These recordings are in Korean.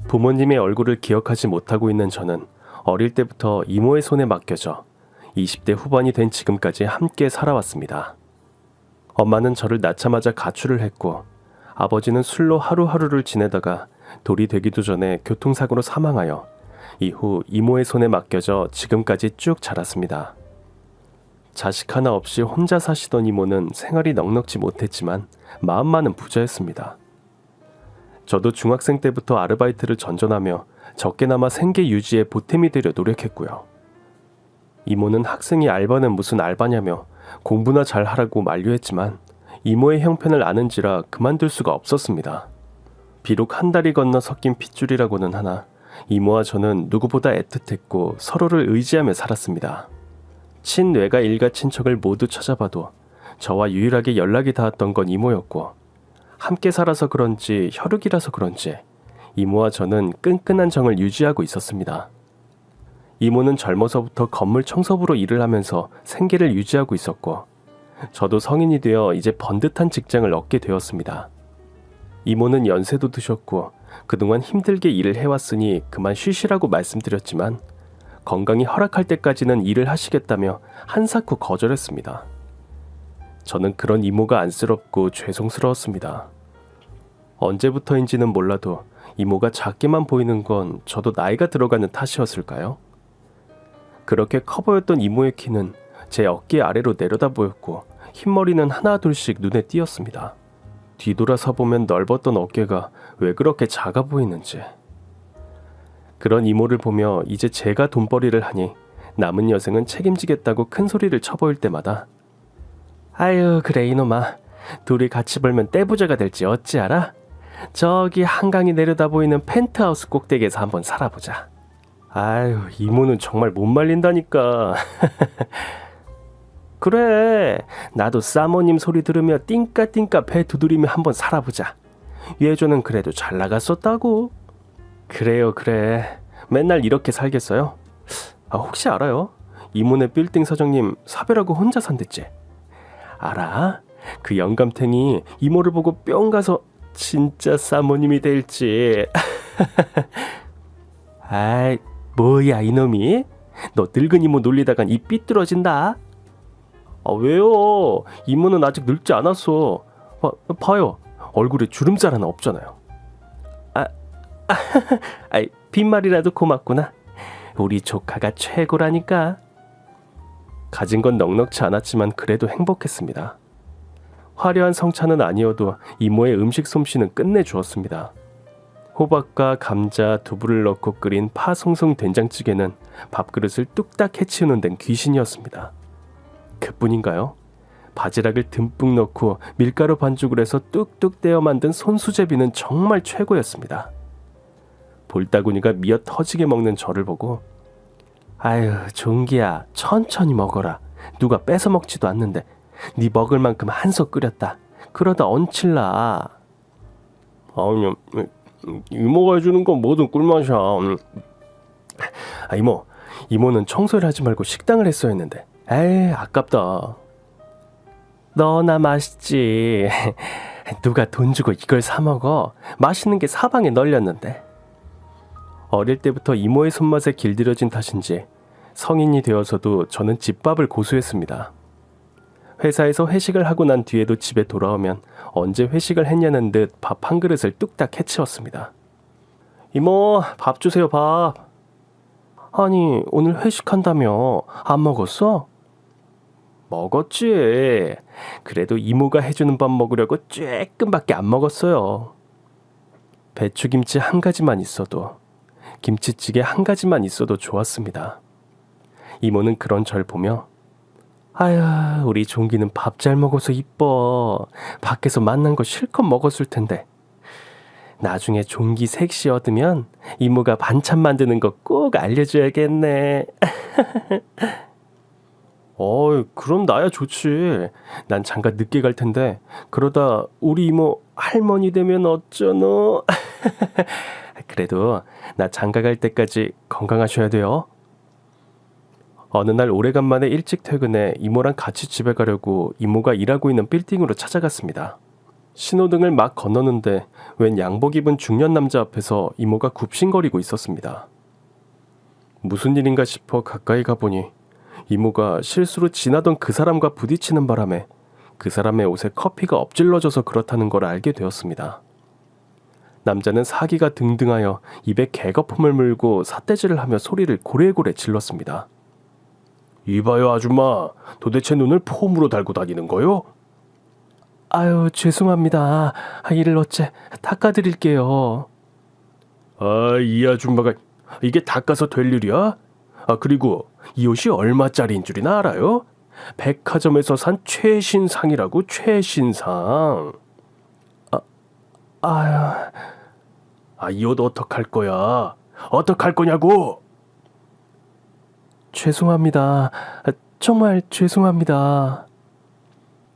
부모님의 얼굴을 기억하지 못하고 있는 저는 어릴 때부터 이모의 손에 맡겨져 20대 후반이 된 지금까지 함께 살아왔습니다. 엄마는 저를 낳자마자 가출을 했고 아버지는 술로 하루하루를 지내다가 돌이 되기도 전에 교통사고로 사망하여 이후 이모의 손에 맡겨져 지금까지 쭉 자랐습니다. 자식 하나 없이 혼자 사시던 이모는 생활이 넉넉지 못했지만 마음만은 부자였습니다. 저도 중학생 때부터 아르바이트를 전전하며 적게나마 생계 유지에 보탬이 되려 노력했고요. 이모는 학생이 알바는 무슨 알바냐며 공부나 잘하라고 만류했지만 이모의 형편을 아는지라 그만둘 수가 없었습니다. 비록 한 달이 건너 섞인 핏줄이라고는 하나 이모와 저는 누구보다 애틋했고 서로를 의지하며 살았습니다. 친뇌가 일가 친척을 모두 찾아봐도 저와 유일하게 연락이 닿았던 건 이모였고 함께 살아서 그런지 혈육이라서 그런지 이모와 저는 끈끈한 정을 유지하고 있었습니다. 이모는 젊어서부터 건물 청소부로 일을 하면서 생계를 유지하고 있었고 저도 성인이 되어 이제 번듯한 직장을 얻게 되었습니다. 이모는 연세도 드셨고 그동안 힘들게 일을 해왔으니 그만 쉬시라고 말씀드렸지만 건강이 허락할 때까지는 일을 하시겠다며 한사코 거절했습니다. 저는 그런 이모가 안쓰럽고 죄송스러웠습니다. 언제부터인지는 몰라도 이모가 작게만 보이는 건 저도 나이가 들어가는 탓이었을까요? 그렇게 커 보였던 이모의 키는 제 어깨 아래로 내려다 보였고 흰머리는 하나둘씩 눈에 띄었습니다. 뒤돌아서 보면 넓었던 어깨가 왜 그렇게 작아 보이는지. 그런 이모를 보며 이제 제가 돈벌이를 하니 남은 여생은 책임지겠다고 큰 소리를 쳐보일 때마다 아유 그래 이놈아 둘이 같이 벌면 떼부자가 될지 어찌 알아? 저기 한강이 내려다 보이는 펜트하우스 꼭대기에서 한번 살아보자. 아유 이모는 정말 못 말린다니까. 그래 나도 사모님 소리 들으며 띵까띵까 배 두드리며 한번 살아보자. 예전엔 그래도 잘 나갔었다고. 그래요 그래 맨날 이렇게 살겠어요? 혹시 알아요? 이모네 빌딩 사장님 사별하고 혼자 산댔지? 알아? 그 영감탱이 이모를 보고 뿅 가서 진짜 사모님이 될지. 아이 뭐야 이놈이? 너 늙은 이모 놀리다간 입 삐뚤어진다. 왜요? 이모는 아직 늙지 않았어. 봐요 얼굴에 주름살 하나 없잖아요. 빈말이라도 고맙구나. 우리 조카가 최고라니까. 가진 건 넉넉지 않았지만 그래도 행복했습니다. 화려한 성찬은 아니어도 이모의 음식 솜씨는 끝내주었습니다. 호박과 감자, 두부를 넣고 끓인 파송송 된장찌개는 밥그릇을 뚝딱 해치우는 데는 귀신이었습니다. 그뿐인가요? 바지락을 듬뿍 넣고 밀가루 반죽을 해서 뚝뚝 떼어 만든 손수제비는 정말 최고였습니다. 볼따구니가 미어 터지게 먹는 저를 보고 아유 종기야 천천히 먹어라. 누가 뺏어 먹지도 않는데 네 먹을 만큼 한솥 끓였다. 그러다 얹힐라. 아니 이모가 해주는 건 뭐든 꿀맛이야. 이모는 청소를 하지 말고 식당을 했어야 했는데 에이 아깝다. 너나 맛있지. 누가 돈 주고 이걸 사 먹어. 맛있는 게 사방에 널렸는데. 어릴 때부터 이모의 손맛에 길들여진 탓인지 성인이 되어서도 저는 집밥을 고수했습니다. 회사에서 회식을 하고 난 뒤에도 집에 돌아오면 언제 회식을 했냐는 듯 밥 한 그릇을 뚝딱 해치웠습니다. 이모 밥 주세요 밥. 아니 오늘 회식한다며 안 먹었어? 먹었지. 그래도 이모가 해주는 밥 먹으려고 쬐끔밖에 안 먹었어요. 배추김치 한 가지만 있어도 김치찌개 한 가지만 있어도 좋았습니다. 이모는 그런 절 보며 아유 우리 종기는 밥 잘 먹어서 이뻐. 밖에서 만난 거 실컷 먹었을 텐데. 나중에 종기 섹시 얻으면 이모가 반찬 만드는 거 꼭 알려줘야겠네. 그럼 나야 좋지. 난 장가 늦게 갈 텐데 그러다 우리 이모 할머니 되면 어쩌노. 그래도 나 장가 갈 때까지 건강하셔야 돼요. 어느 날 오래간만에 일찍 퇴근해 이모랑 같이 집에 가려고 이모가 일하고 있는 빌딩으로 찾아갔습니다. 신호등을 막 건너는데 웬 양복 입은 중년 남자 앞에서 이모가 굽신거리고 있었습니다. 무슨 일인가 싶어 가까이 가보니 이모가 실수로 지나던 그 사람과 부딪히는 바람에 그 사람의 옷에 커피가 엎질러져서 그렇다는 걸 알게 되었습니다. 남자는 사기가 등등하여 입에 개거품을 물고 삿대질을 하며 소리를 고래고래 질렀습니다. 이봐요 아줌마, 도대체 눈을 폼으로 달고 다니는 거요? 아유 죄송합니다. 이를 어째 닦아드릴게요. 이 아줌마가 이게 닦아서 될 일이야? 그리고 이 옷이 얼마짜리인 줄이나 알아요? 백화점에서 산 최신상이라고. 최신상. 이 옷 어떡할 거야? 어떡할 거냐고? 죄송합니다. 정말 죄송합니다.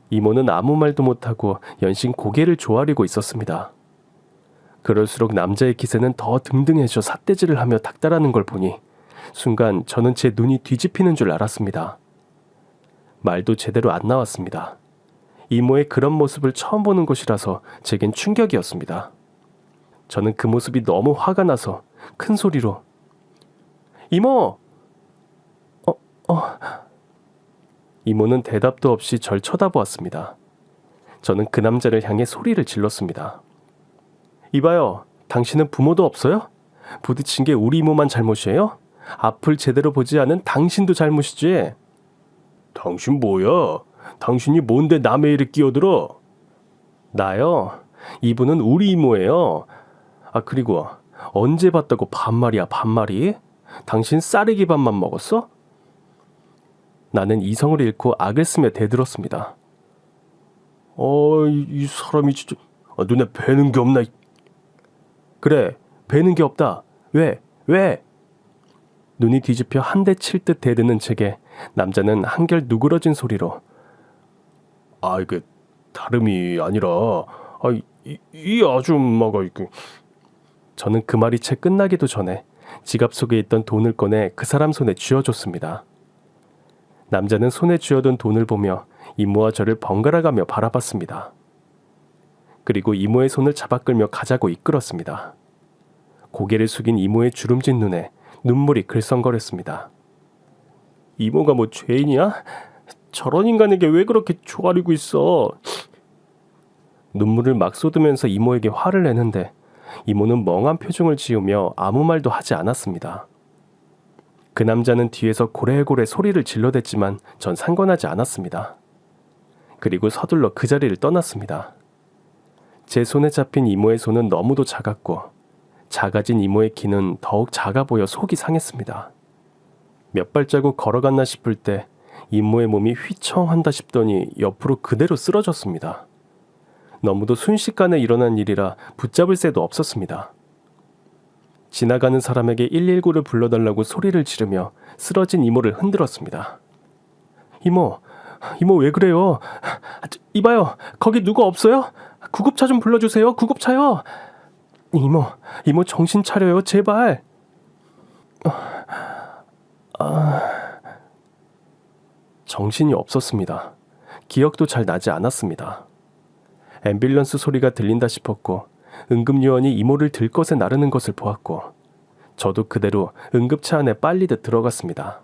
이모는 아무 말도 못하고 연신 고개를 조아리고 있었습니다. 그럴수록 남자의 기세는 더 등등해져 삿대질을 하며 닥달하는 걸 보니 순간 저는 제 눈이 뒤집히는 줄 알았습니다. 말도 제대로 안 나왔습니다. 이모의 그런 모습을 처음 보는 것이라서 제겐 충격이었습니다. 저는 그 모습이 너무 화가 나서 큰 소리로 이모! 이모는 대답도 없이 절 쳐다보았습니다. 저는 그 남자를 향해 소리를 질렀습니다. 이봐요, 당신은 부모도 없어요? 부딪힌 게 우리 이모만 잘못이에요? 앞을 제대로 보지 않은 당신도 잘못이지? 당신 뭐야? 당신이 뭔데 남의 일에 끼어들어? 나요? 이분은 우리 이모예요. 그리고 언제 봤다고 반말이야 반말이? 당신 쌀이기 밥만 먹었어? 나는 이성을 잃고 악을 쓰며 대들었습니다. 이 사람이 진짜 눈에 뵈는 게 없나? 그래, 뵈는 게 없다. 왜? 눈이 뒤집혀 한 대 칠 듯 대드는 제게 남자는 한결 누그러진 소리로 이게 다름이 아니라 이 아줌마가 이게. 저는 그 말이 채 끝나기도 전에 지갑 속에 있던 돈을 꺼내 그 사람 손에 쥐어줬습니다. 남자는 손에 쥐어둔 돈을 보며 이모와 저를 번갈아가며 바라봤습니다. 그리고 이모의 손을 잡아 끌며 가자고 이끌었습니다. 고개를 숙인 이모의 주름진 눈에 눈물이 글썽거렸습니다. 이모가 뭐 죄인이야? 저런 인간에게 왜 그렇게 조아리고 있어? 눈물을 막 쏟으면서 이모에게 화를 내는데 이모는 멍한 표정을 지으며 아무 말도 하지 않았습니다. 그 남자는 뒤에서 고래고래 소리를 질러댔지만 전 상관하지 않았습니다. 그리고 서둘러 그 자리를 떠났습니다. 제 손에 잡힌 이모의 손은 너무도 작았고 작아진 이모의 키는 더욱 작아 보여 속이 상했습니다. 몇 발자국 걸어갔나 싶을 때 이모의 몸이 휘청한다 싶더니 옆으로 그대로 쓰러졌습니다. 너무도 순식간에 일어난 일이라 붙잡을 새도 없었습니다. 지나가는 사람에게 119를 불러달라고 소리를 지르며 쓰러진 이모를 흔들었습니다. 이모 왜 그래요? 이봐요, 거기 누구 없어요? 구급차 좀 불러주세요. 구급차요. 이모 정신 차려요, 제발. 정신이 없었습니다. 기억도 잘 나지 않았습니다. 앰뷸런스 소리가 들린다 싶었고 응급요원이 이모를 들것에 나르는 것을 보았고 저도 그대로 응급차 안에 빨리듯 들어갔습니다.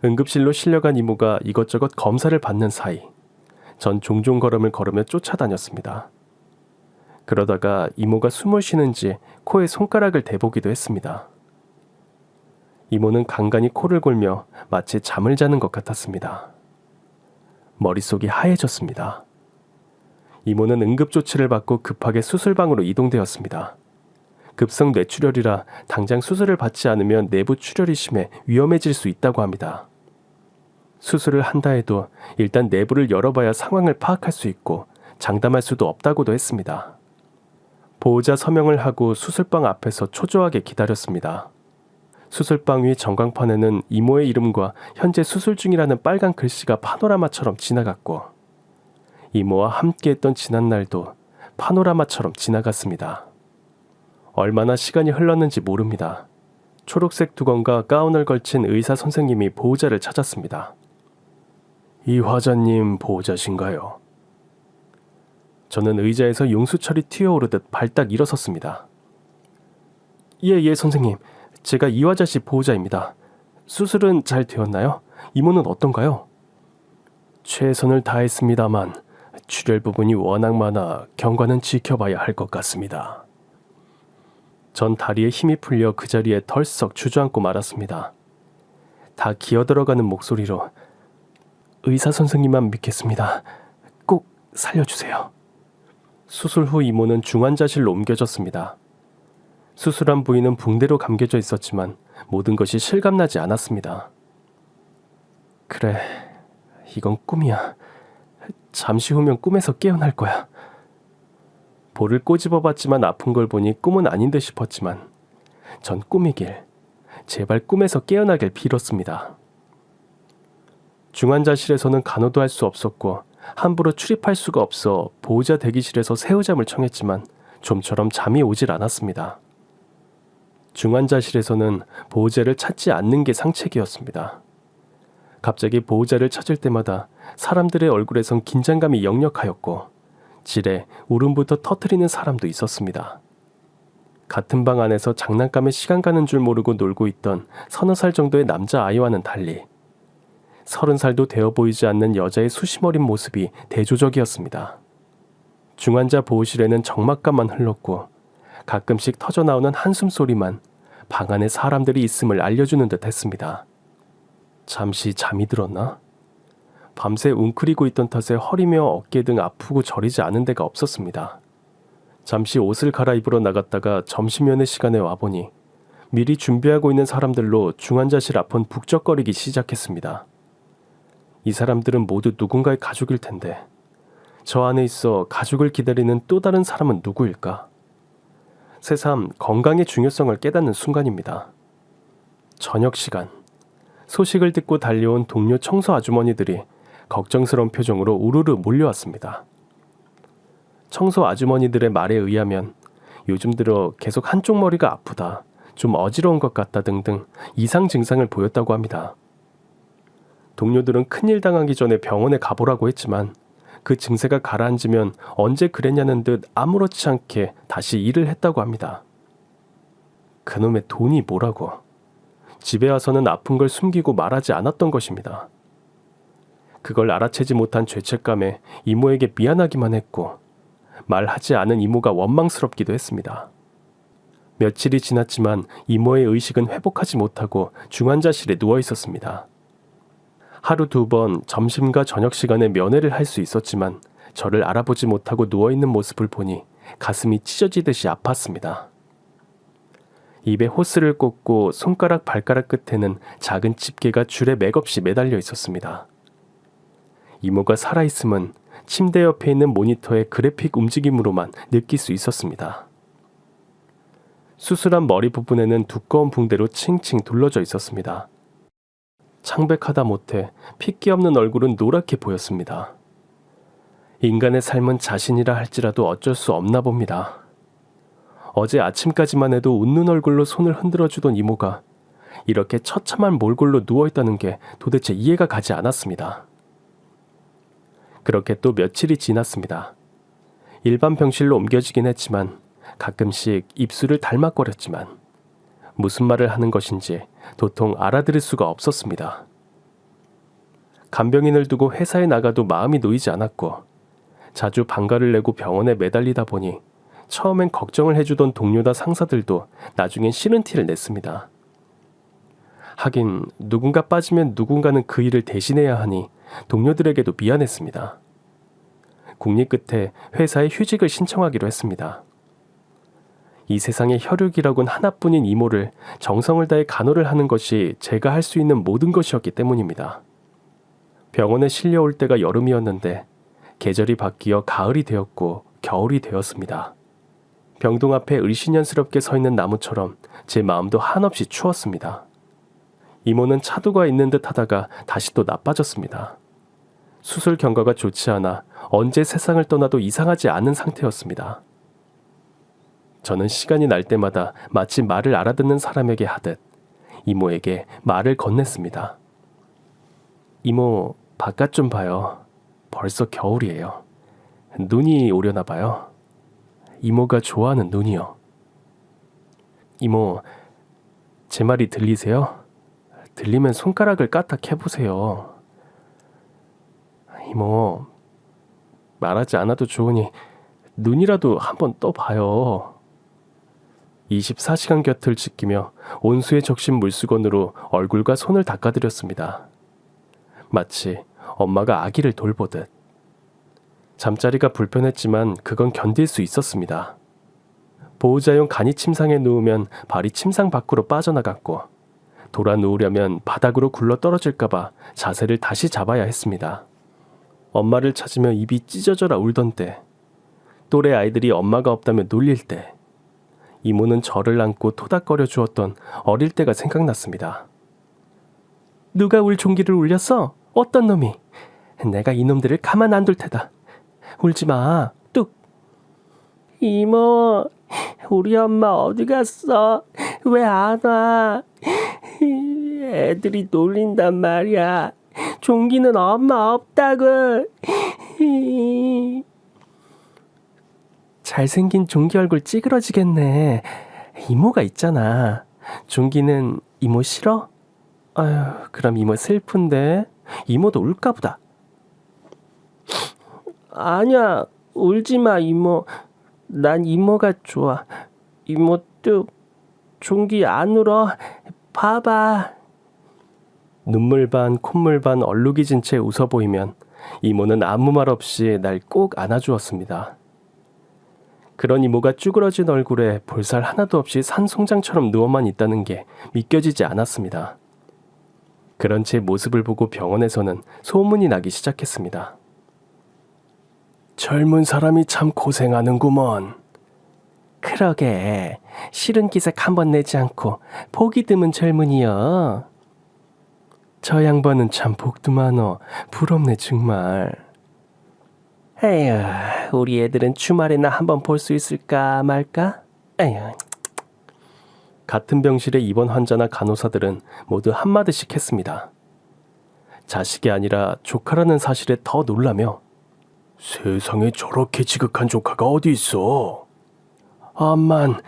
응급실로 실려간 이모가 이것저것 검사를 받는 사이 전 종종 걸음을 걸으며 쫓아다녔습니다. 그러다가 이모가 숨을 쉬는지 코에 손가락을 대보기도 했습니다. 이모는 간간히 코를 골며 마치 잠을 자는 것 같았습니다. 머릿속이 하얘졌습니다. 이모는 응급조치를 받고 급하게 수술방으로 이동되었습니다. 급성 뇌출혈이라 당장 수술을 받지 않으면 내부 출혈이 심해 위험해질 수 있다고 합니다. 수술을 한다 해도 일단 내부를 열어봐야 상황을 파악할 수 있고 장담할 수도 없다고도 했습니다. 보호자 서명을 하고 수술방 앞에서 초조하게 기다렸습니다. 수술방 위 전광판에는 이모의 이름과 현재 수술 중이라는 빨간 글씨가 파노라마처럼 지나갔고 이모와 함께했던 지난날도 파노라마처럼 지나갔습니다. 얼마나 시간이 흘렀는지 모릅니다. 초록색 두건과 가운을 걸친 의사 선생님이 보호자를 찾았습니다. 이 화자님 보호자신가요? 저는 의자에서 용수철이 튀어오르듯 발딱 일어섰습니다. 예, 선생님. 제가 이화자 씨 보호자입니다. 수술은 잘 되었나요? 이모는 어떤가요? 최선을 다했습니다만 출혈 부분이 워낙 많아 경과는 지켜봐야 할 것 같습니다. 전 다리에 힘이 풀려 그 자리에 덜썩 주저앉고 말았습니다. 다 기어들어가는 목소리로 의사 선생님만 믿겠습니다. 꼭 살려주세요. 수술 후 이모는 중환자실로 옮겨졌습니다. 수술한 부위는 붕대로 감겨져 있었지만 모든 것이 실감나지 않았습니다. 그래, 이건 꿈이야. 잠시 후면 꿈에서 깨어날 거야. 볼을 꼬집어봤지만 아픈 걸 보니 꿈은 아닌 듯 싶었지만 전 꿈이길, 제발 꿈에서 깨어나길 빌었습니다. 중환자실에서는 간호도 할 수 없었고 함부로 출입할 수가 없어 보호자 대기실에서 새우잠을 청했지만 좀처럼 잠이 오질 않았습니다. 중환자실에서는 보호자를 찾지 않는 게 상책이었습니다. 갑자기 보호자를 찾을 때마다 사람들의 얼굴에선 긴장감이 역력하였고 지레 울음부터 터뜨리는 사람도 있었습니다. 같은 방 안에서 장난감에 시간 가는 줄 모르고 놀고 있던 서너 살 정도의 남자아이와는 달리 30살도 되어 보이지 않는 여자의 수심 어린 모습이 대조적이었습니다. 중환자 보호실에는 적막감만 흘렀고 가끔씩 터져나오는 한숨 소리만 방 안에 사람들이 있음을 알려주는 듯 했습니다. 잠시 잠이 들었나? 밤새 웅크리고 있던 탓에 허리며 어깨 등 아프고 저리지 않은 데가 없었습니다. 잠시 옷을 갈아입으러 나갔다가 점심연회 시간에 와보니 미리 준비하고 있는 사람들로 중환자실 앞은 북적거리기 시작했습니다. 이 사람들은 모두 누군가의 가족일 텐데 저 안에 있어 가족을 기다리는 또 다른 사람은 누구일까? 새삼 건강의 중요성을 깨닫는 순간입니다. 저녁 시간, 소식을 듣고 달려온 동료 청소 아주머니들이 걱정스러운 표정으로 우르르 몰려왔습니다. 청소 아주머니들의 말에 의하면 요즘 들어 계속 한쪽 머리가 아프다, 좀 어지러운 것 같다 등등 이상 증상을 보였다고 합니다. 동료들은 큰일 당하기 전에 병원에 가보라고 했지만 그 증세가 가라앉으면 언제 그랬냐는 듯 아무렇지 않게 다시 일을 했다고 합니다. 그놈의 돈이 뭐라고. 집에 와서는 아픈 걸 숨기고 말하지 않았던 것입니다. 그걸 알아채지 못한 죄책감에 이모에게 미안하기만 했고 말하지 않은 이모가 원망스럽기도 했습니다. 며칠이 지났지만 이모의 의식은 회복하지 못하고 중환자실에 누워 있었습니다. 하루 2번 점심과 저녁 시간에 면회를 할 수 있었지만 저를 알아보지 못하고 누워있는 모습을 보니 가슴이 찢어지듯이 아팠습니다. 입에 호스를 꽂고 손가락 발가락 끝에는 작은 집게가 줄에 맥없이 매달려 있었습니다. 이모가 살아있음은 침대 옆에 있는 모니터의 그래픽 움직임으로만 느낄 수 있었습니다. 수술한 머리 부분에는 두꺼운 붕대로 칭칭 둘러져 있었습니다. 창백하다 못해 핏기 없는 얼굴은 노랗게 보였습니다. 인간의 삶은 자신이라 할지라도 어쩔 수 없나 봅니다. 어제 아침까지만 해도 웃는 얼굴로 손을 흔들어주던 이모가 이렇게 처참한 몰골로 누워있다는 게 도대체 이해가 가지 않았습니다. 그렇게 또 며칠이 지났습니다. 일반 병실로 옮겨지긴 했지만 가끔씩 입술을 달막거렸지만 무슨 말을 하는 것인지 도통 알아들을 수가 없었습니다. 간병인을 두고 회사에 나가도 마음이 놓이지 않았고 자주 방가를 내고 병원에 매달리다 보니 처음엔 걱정을 해주던 동료나 상사들도 나중엔 싫은 티를 냈습니다. 하긴 누군가 빠지면 누군가는 그 일을 대신해야 하니 동료들에게도 미안했습니다. 국리 끝에 회사에 휴직을 신청하기로 했습니다. 이 세상에 혈육이라곤 하나뿐인 이모를 정성을 다해 간호를 하는 것이 제가 할 수 있는 모든 것이었기 때문입니다. 병원에 실려올 때가 여름이었는데 계절이 바뀌어 가을이 되었고 겨울이 되었습니다. 병동 앞에 을씨년스럽게 서 있는 나무처럼 제 마음도 한없이 추웠습니다. 이모는 차도가 있는 듯 하다가 다시 또 나빠졌습니다. 수술 경과가 좋지 않아 언제 세상을 떠나도 이상하지 않은 상태였습니다. 저는 시간이 날 때마다 마치 말을 알아듣는 사람에게 하듯 이모에게 말을 건넸습니다. 이모, 바깥 좀 봐요. 벌써 겨울이에요. 눈이 오려나 봐요. 이모가 좋아하는 눈이요. 이모, 제 말이 들리세요? 들리면 손가락을 까딱해보세요. 이모, 말하지 않아도 좋으니 눈이라도 한번 떠봐요. 24시간 곁을 지키며 온수에 적신 물수건으로 얼굴과 손을 닦아드렸습니다. 마치 엄마가 아기를 돌보듯. 잠자리가 불편했지만 그건 견딜 수 있었습니다. 보호자용 간이 침상에 누우면 발이 침상 밖으로 빠져나갔고 돌아 누우려면 바닥으로 굴러 떨어질까봐 자세를 다시 잡아야 했습니다. 엄마를 찾으며 입이 찢어져라 울던 때, 또래 아이들이 엄마가 없다며 놀릴 때, 이모는 저를 안고 토닥거려 주었던 어릴 때가 생각났습니다. 누가 울 종기를 울렸어? 어떤 놈이? 내가 이놈들을 가만 안 둘 테다. 울지 마. 뚝. 이모, 우리 엄마 어디 갔어? 왜 안 와? 애들이 놀린단 말이야. 종기는 엄마 없다고. 잘생긴 종기 얼굴 찌그러지겠네. 이모가 있잖아. 종기는 이모 싫어? 아휴, 그럼 이모 슬픈데. 이모도 울까 보다. 아니야, 울지 마, 이모. 난 이모가 좋아. 이모 뚝. 종기 안 울어. 봐봐. 눈물 반 콧물 반 얼룩이 진 채 웃어 보이면 이모는 아무 말 없이 날 꼭 안아주었습니다. 그런 이모가 쭈그러진 얼굴에 볼살 하나도 없이 산송장처럼 누워만 있다는 게 믿겨지지 않았습니다. 그런 제 모습을 보고 병원에서는 소문이 나기 시작했습니다. 젊은 사람이 참 고생하는구먼. 그러게, 싫은 기색 한번 내지 않고 보기 드문 젊은이여. 저 양반은 참 복도 많어. 부럽네 정말. 에휴, 우리 애들은 주말에나 한번 볼 수 있을까 말까? 에휴. 같은 병실에 입원 환자나 간호사들은 모두 한마디씩 했습니다. 자식이 아니라 조카라는 사실에 더 놀라며 세상에 저렇게 지극한 조카가 어디 있어? 암만,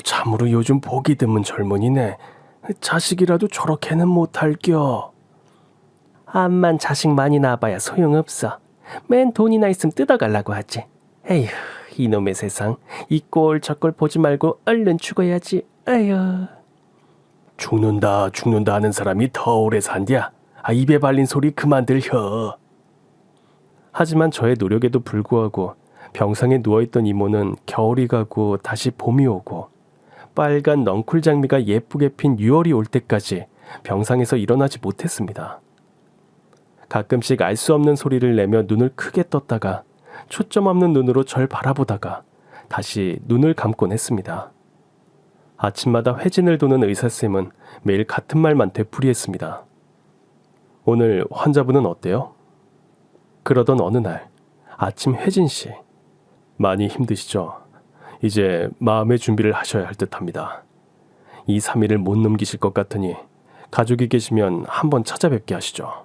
참으로 요즘 보기 드문 젊은이네. 자식이라도 저렇게는 못할겨. 암만 자식 많이 낳아봐야 소용없어. 맨 돈이나 있으면 뜯어가려고 하지. 에휴, 이놈의 세상. 이 꼴 저 꼴 보지 말고 얼른 죽어야지. 에휴. 죽는다 하는 사람이 더 오래 산디야. 입에 발린 소리 그만 들혀. 하지만 저의 노력에도 불구하고 병상에 누워있던 이모는 겨울이 가고 다시 봄이 오고 빨간 넝쿨 장미가 예쁘게 핀 6월이 올 때까지 병상에서 일어나지 못했습니다. 가끔씩 알 수 없는 소리를 내며 눈을 크게 떴다가 초점 없는 눈으로 절 바라보다가 다시 눈을 감곤 했습니다. 아침마다 회진을 도는 의사쌤은 매일 같은 말만 되풀이했습니다. 오늘 환자분은 어때요? 그러던 어느 날 아침 회진씨, 많이 힘드시죠? 이제 마음의 준비를 하셔야 할 듯합니다. 2, 3일을 못 넘기실 것 같으니 가족이 계시면 한번 찾아뵙게 하시죠.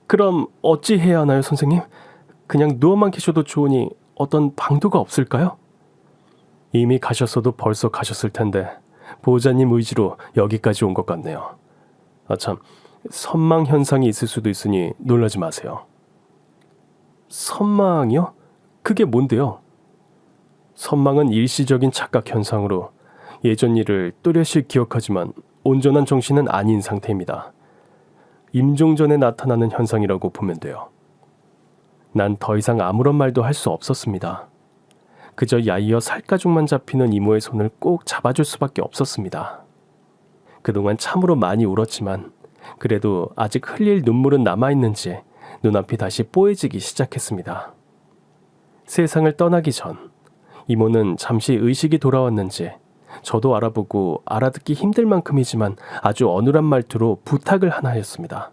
그럼 어찌 해야 하나요, 선생님? 그냥 누워만 계셔도 좋으니 어떤 방도가 없을까요? 이미 가셨어도 벌써 가셨을 텐데 보호자님 의지로 여기까지 온 것 같네요. 참, 선망 현상이 있을 수도 있으니 놀라지 마세요. 선망이요? 그게 뭔데요? 선망은 일시적인 착각 현상으로 예전 일을 또렷이 기억하지만 온전한 정신은 아닌 상태입니다. 임종 전에 나타나는 현상이라고 보면 돼요. 난 더 이상 아무런 말도 할 수 없었습니다. 그저 야이어 살가죽만 잡히는 이모의 손을 꼭 잡아줄 수밖에 없었습니다. 그동안 참으로 많이 울었지만 그래도 아직 흘릴 눈물은 남아있는지 눈앞이 다시 뽀얘지기 시작했습니다. 세상을 떠나기 전 이모는 잠시 의식이 돌아왔는지 저도 알아보고 알아듣기 힘들 만큼이지만 아주 어눌한 말투로 부탁을 하나 하였습니다.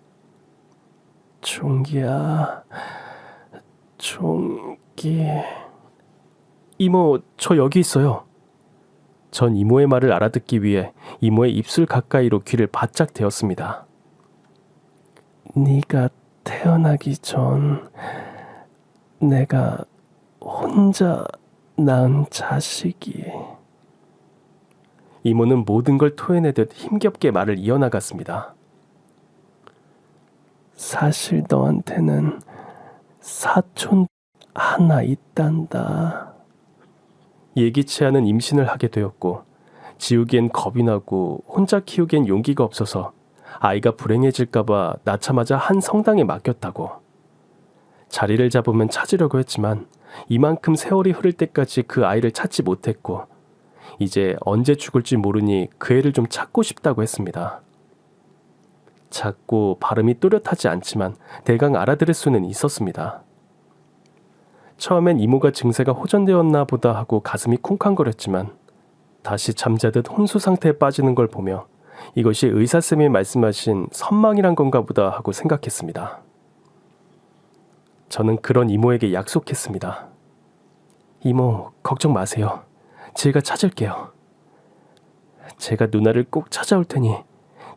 종기야, 종기. 이모, 저 여기 있어요. 전 이모의 말을 알아듣기 위해 이모의 입술 가까이로 귀를 바짝 대었습니다. 네가 태어나기 전 내가 혼자 낳은 자식이. 이모는 모든 걸 토해내듯 힘겹게 말을 이어나갔습니다. 사실 너한테는 사촌 하나 있단다. 예기치 않은 임신을 하게 되었고 지우기엔 겁이 나고 혼자 키우기엔 용기가 없어서 아이가 불행해질까봐 낳자마자 한 성당에 맡겼다고. 자리를 잡으면 찾으려고 했지만 이만큼 세월이 흐를 때까지 그 아이를 찾지 못했고 이제 언제 죽을지 모르니 그 애를 좀 찾고 싶다고 했습니다. 작고 발음이 또렷하지 않지만 대강 알아들을 수는 있었습니다. 처음엔 이모가 증세가 호전되었나 보다 하고 가슴이 쿵쾅거렸지만 다시 잠자듯 혼수 상태에 빠지는 걸 보며 이것이 의사쌤이 말씀하신 선망이란 건가 보다 하고 생각했습니다. 저는 그런 이모에게 약속했습니다. 이모, 걱정 마세요. 제가 찾을게요. 제가 누나를 꼭 찾아올 테니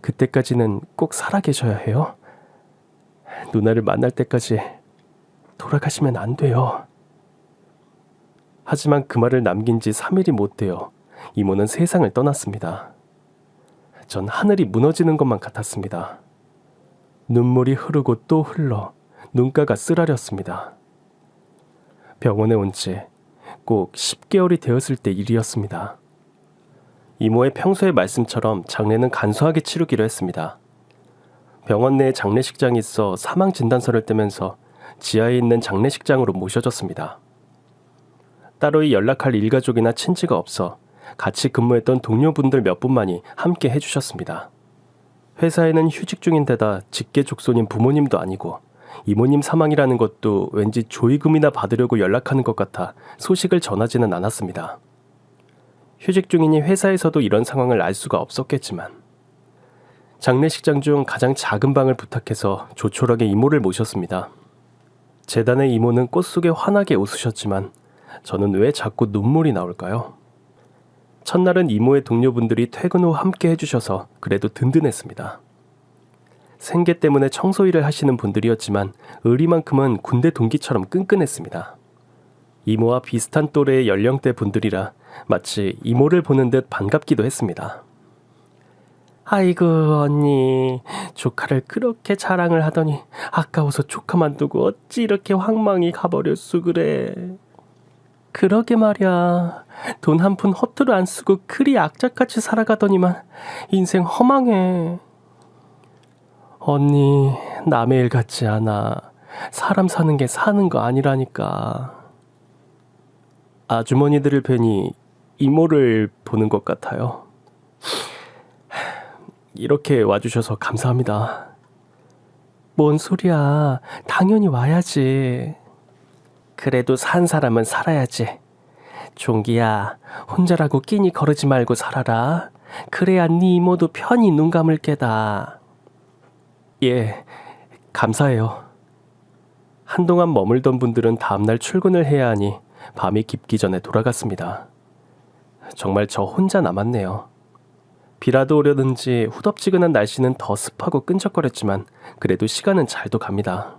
그때까지는 꼭 살아계셔야 해요. 누나를 만날 때까지 돌아가시면 안 돼요. 하지만 그 말을 남긴 지 3일이 못 되어 이모는 세상을 떠났습니다. 전 하늘이 무너지는 것만 같았습니다. 눈물이 흐르고 또 흘러 눈가가 쓰라렸습니다. 병원에 온 지 꼭 10개월이 되었을 때 일이었습니다. 이모의 평소의 말씀처럼 장례는 간소하게 치르기로 했습니다. 병원 내에 장례식장이 있어 사망 진단서를 떼면서 지하에 있는 장례식장으로 모셔졌습니다. 따로이 연락할 일가족이나 친지가 없어 같이 근무했던 동료분들 몇 분만이 함께 해주셨습니다. 회사에는 휴직 중인데다 직계 족손인 부모님도 아니고 이모님 사망이라는 것도 왠지 조의금이나 받으려고 연락하는 것 같아 소식을 전하지는 않았습니다. 휴직 중이니 회사에서도 이런 상황을 알 수가 없었겠지만 장례식장 중 가장 작은 방을 부탁해서 조촐하게 이모를 모셨습니다. 재단의 이모는 꽃 속에 환하게 웃으셨지만 저는 왜 자꾸 눈물이 나올까요? 첫날은 이모의 동료분들이 퇴근 후 함께 해주셔서 그래도 든든했습니다. 생계 때문에 청소 일을 하시는 분들이었지만 의리만큼은 군대 동기처럼 끈끈했습니다. 이모와 비슷한 또래의 연령대 분들이라 마치 이모를 보는 듯 반갑기도 했습니다. 아이고 언니, 조카를 그렇게 자랑을 하더니 아까워서 조카만 두고 어찌 이렇게 황망히 가버렸수 그래. 그러게 말이야. 돈 한 푼 허투루 안 쓰고 그리 악착같이 살아가더니만 인생 허망해. 언니, 남의 일 같지 않아. 사람 사는 게 사는 거 아니라니까. 아주머니들을 뵈니 이모를 보는 것 같아요. 이렇게 와주셔서 감사합니다. 뭔 소리야. 당연히 와야지. 그래도 산 사람은 살아야지. 종기야, 혼자라고 끼니 거르지 말고 살아라. 그래야 네 이모도 편히 눈 감을 게다. 예, 감사해요. 한동안 머물던 분들은 다음날 출근을 해야 하니 밤이 깊기 전에 돌아갔습니다. 정말 저 혼자 남았네요. 비라도 오려는지 후덥지근한 날씨는 더 습하고 끈적거렸지만 그래도 시간은 잘도 갑니다.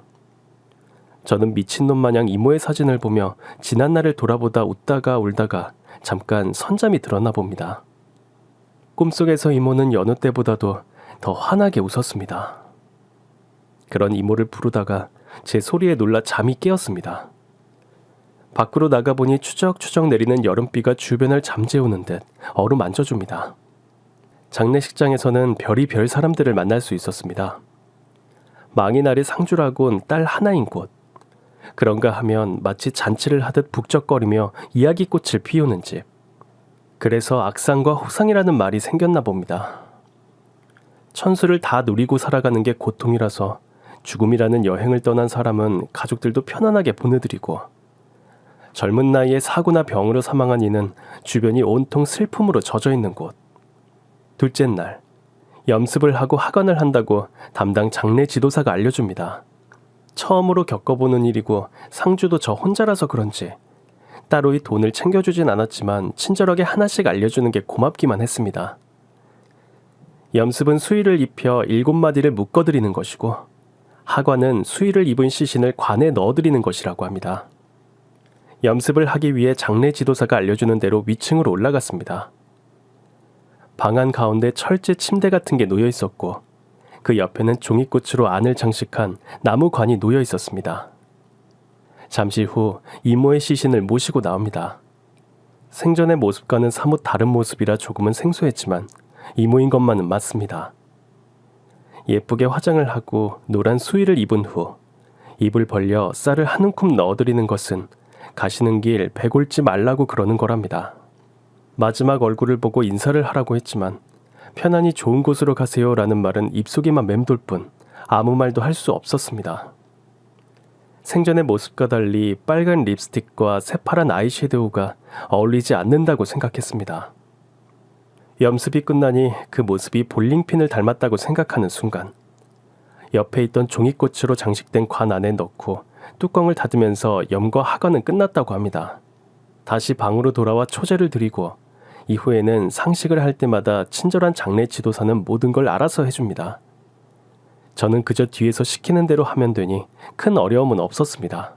저는 미친놈 마냥 이모의 사진을 보며 지난 날을 돌아보다 웃다가 울다가 잠깐 선잠이 들었나 봅니다. 꿈속에서 이모는 여느 때보다도 더 환하게 웃었습니다. 그런 이모를 부르다가 제 소리에 놀라 잠이 깨었습니다. 밖으로 나가보니 추적추적 내리는 여름비가 주변을 잠재우는 듯 어루만져줍니다. 장례식장에서는 별의별 사람들을 만날 수 있었습니다. 망이날의 상주라곤 딸 하나인 곳. 그런가 하면 마치 잔치를 하듯 북적거리며 이야기꽃을 피우는 집. 그래서 악상과 호상이라는 말이 생겼나 봅니다. 천수를 다 누리고 살아가는 게 고통이라서 죽음이라는 여행을 떠난 사람은 가족들도 편안하게 보내드리고 젊은 나이에 사고나 병으로 사망한 이는 주변이 온통 슬픔으로 젖어있는 곳. 둘째 날, 염습을 하고 하관을 한다고 담당 장례 지도사가 알려줍니다. 처음으로 겪어보는 일이고 상주도 저 혼자라서 그런지 따로이 돈을 챙겨주진 않았지만 친절하게 하나씩 알려주는 게 고맙기만 했습니다. 염습은 수의를 입혀 7마디를 묶어드리는 것이고 하관은 수의를 입은 시신을 관에 넣어드리는 것이라고 합니다. 염습을 하기 위해 장례 지도사가 알려주는 대로 위층으로 올라갔습니다. 방 안 가운데 철제 침대 같은 게 놓여 있었고 그 옆에는 종이꽃으로 안을 장식한 나무관이 놓여 있었습니다. 잠시 후 이모의 시신을 모시고 나옵니다. 생전의 모습과는 사뭇 다른 모습이라 조금은 생소했지만 이모인 것만은 맞습니다. 예쁘게 화장을 하고 노란 수의를 입은 후 입을 벌려 쌀을 한 움큼 넣어드리는 것은 가시는 길 배 골지 말라고 그러는 거랍니다. 마지막 얼굴을 보고 인사를 하라고 했지만 편안히 좋은 곳으로 가세요라는 말은 입속에만 맴돌 뿐 아무 말도 할 수 없었습니다. 생전의 모습과 달리 빨간 립스틱과 새파란 아이섀도우가 어울리지 않는다고 생각했습니다. 염습이 끝나니 그 모습이 볼링핀을 닮았다고 생각하는 순간 옆에 있던 종이꽃으로 장식된 관 안에 넣고 뚜껑을 닫으면서 염과 하관은 끝났다고 합니다. 다시 방으로 돌아와 초제를 드리고 이후에는 상식을 할 때마다 친절한 장례 지도사는 모든 걸 알아서 해줍니다. 저는 그저 뒤에서 시키는 대로 하면 되니 큰 어려움은 없었습니다.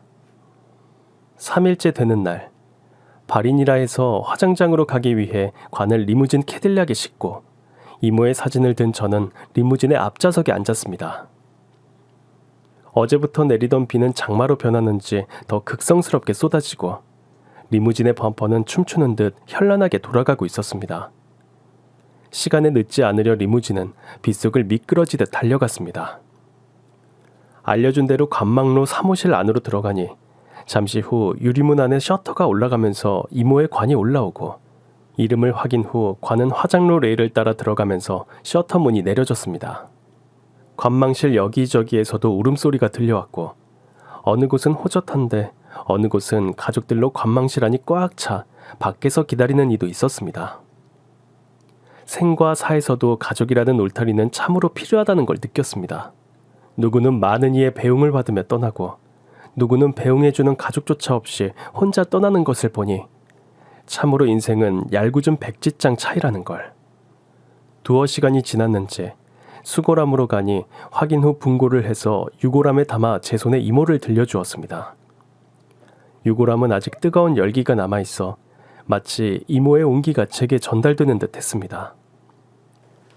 3일째 되는 날, 발인이라 해서 화장장으로 가기 위해 관을 리무진 캐딜락에 싣고 이모의 사진을 든 저는 리무진의 앞좌석에 앉았습니다. 어제부터 내리던 비는 장마로 변하는지 더 극성스럽게 쏟아지고 리무진의 범퍼는 춤추는 듯 현란하게 돌아가고 있었습니다. 시간에 늦지 않으려 리무진은 빗속을 미끄러지듯 달려갔습니다. 알려준 대로 관망로 사무실 안으로 들어가니 잠시 후 유리문 안에 셔터가 올라가면서 이모의 관이 올라오고 이름을 확인 후 관은 화장로 레일을 따라 들어가면서 셔터 문이 내려졌습니다. 관망실 여기저기에서도 울음소리가 들려왔고 어느 곳은 호젓한데 어느 곳은 가족들로 관망실 안이 꽉 차 밖에서 기다리는 이도 있었습니다. 생과 사에서도 가족이라는 울타리는 참으로 필요하다는 걸 느꼈습니다. 누구는 많은 이의 배웅을 받으며 떠나고 누구는 배웅해주는 가족조차 없이 혼자 떠나는 것을 보니 참으로 인생은 얄궂은 백지장 차이라는 걸. 두어 시간이 지났는지 수고람으로 가니 확인 후 분고를 해서 유골함에 담아 제 손에 이모를 들려주었습니다. 유골함은 아직 뜨거운 열기가 남아있어 마치 이모의 온기가 제게 전달되는 듯 했습니다.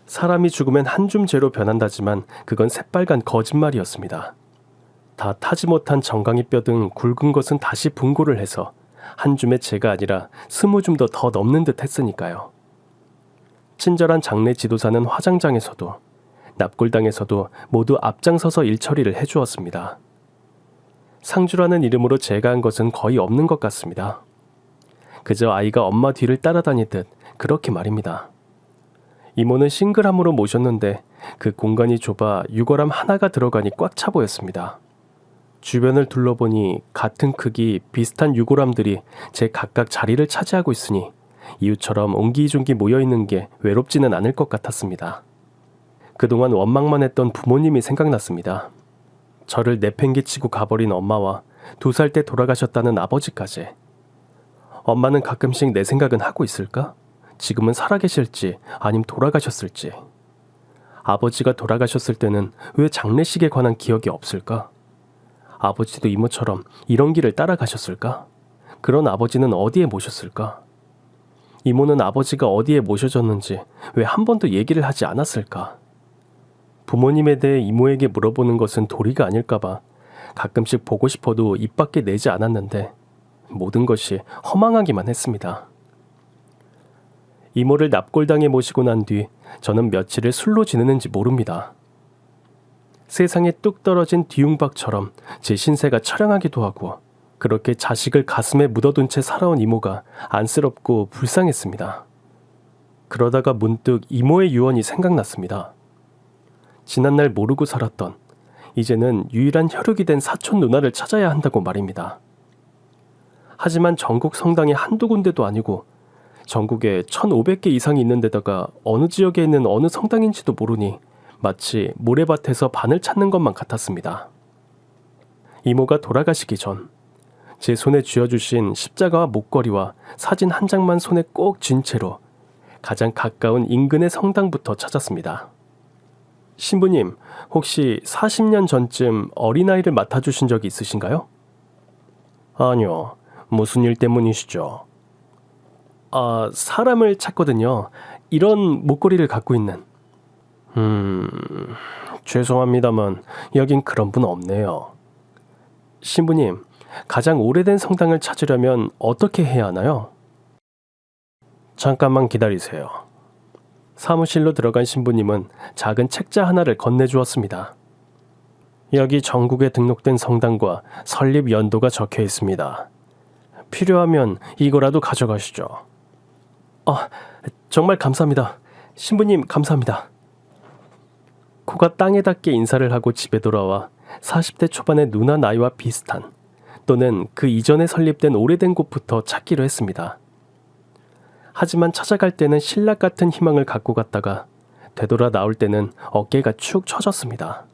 사람이 죽으면 한 줌 재로 변한다지만 그건 새빨간 거짓말이었습니다. 다 타지 못한 정강이 뼈 등 굵은 것은 다시 분고를 해서 한 줌의 재가 아니라 20줌도 더 넘는 듯 했으니까요. 친절한 장례 지도사는 화장장에서도 납골당에서도 모두 앞장서서 일처리를 해주었습니다. 상주라는 이름으로 제가 한 것은 거의 없는 것 같습니다. 그저 아이가 엄마 뒤를 따라다니듯 그렇게 말입니다. 이모는 싱글함으로 모셨는데 그 공간이 좁아 유골함 하나가 들어가니 꽉 차 보였습니다. 주변을 둘러보니 같은 크기 비슷한 유골함들이 제 각각 자리를 차지하고 있으니 이웃처럼 옹기종기 모여있는 게 외롭지는 않을 것 같았습니다. 그동안 원망만 했던 부모님이 생각났습니다. 저를 내팽개치고 가버린 엄마와 2살 때 돌아가셨다는 아버지까지. 엄마는 가끔씩 내 생각은 하고 있을까? 지금은 살아계실지 아님 돌아가셨을지. 아버지가 돌아가셨을 때는 왜 장례식에 관한 기억이 없을까? 아버지도 이모처럼 이런 길을 따라가셨을까? 그런 아버지는 어디에 모셨을까? 이모는 아버지가 어디에 모셔졌는지 왜 한 번도 얘기를 하지 않았을까? 부모님에 대해 이모에게 물어보는 것은 도리가 아닐까봐 가끔씩 보고 싶어도 입 밖에 내지 않았는데 모든 것이 허망하기만 했습니다. 이모를 납골당에 모시고 난 뒤 저는 며칠을 술로 지내는지 모릅니다. 세상에 뚝 떨어진 뒤웅박처럼 제 신세가 처량하기도 하고 그렇게 자식을 가슴에 묻어둔 채 살아온 이모가 안쓰럽고 불쌍했습니다. 그러다가 문득 이모의 유언이 생각났습니다. 지난날 모르고 살았던 이제는 유일한 혈육이 된 사촌 누나를 찾아야 한다고 말입니다. 하지만 전국 성당이 한두 군데도 아니고 전국에 1,500개 이상이 있는 데다가 어느 지역에 있는 어느 성당인지도 모르니 마치 모래밭에서 반을 찾는 것만 같았습니다. 이모가 돌아가시기 전 제 손에 쥐어주신 십자가와 목걸이와 사진 한 장만 손에 꼭 쥔 채로 가장 가까운 인근의 성당부터 찾았습니다. 신부님, 혹시 40년 전쯤 어린아이를 맡아주신 적이 있으신가요? 아니요. 무슨 일 때문이시죠? 사람을 찾거든요. 이런 목걸이를 갖고 있는. 죄송합니다만 여긴 그런 분 없네요. 신부님, 가장 오래된 성당을 찾으려면 어떻게 해야 하나요? 잠깐만 기다리세요. 사무실로 들어간 신부님은 작은 책자 하나를 건네주었습니다. 여기 전국에 등록된 성당과 설립 연도가 적혀 있습니다. 필요하면 이거라도 가져가시죠. 정말 감사합니다. 신부님 감사합니다. 코가 땅에 닿게 인사를 하고 집에 돌아와 40대 초반의 누나 나이와 비슷한 또는 그 이전에 설립된 오래된 곳부터 찾기로 했습니다. 하지만 찾아갈 때는 신락 같은 희망을 갖고 갔다가 되돌아 나올 때는 어깨가 축 처졌습니다.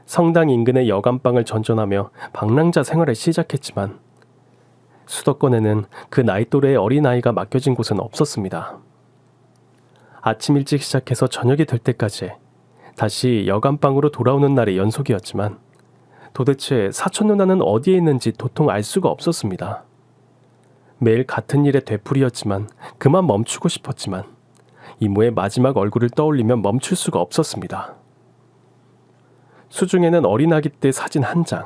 성당 인근의 여관방을 전전하며 방랑자 생활을 시작했지만 수도권에는 그 나이 또래의 어린아이가 맡겨진 곳은 없었습니다. 아침 일찍 시작해서 저녁이 될 때까지 다시 여관방으로 돌아오는 날의 연속이었지만 도대체 사촌 누나는 어디에 있는지 도통 알 수가 없었습니다. 매일 같은 일의 되풀이였지만 그만 멈추고 싶었지만 이모의 마지막 얼굴을 떠올리면 멈출 수가 없었습니다. 수중에는 어린아기 때 사진 한 장,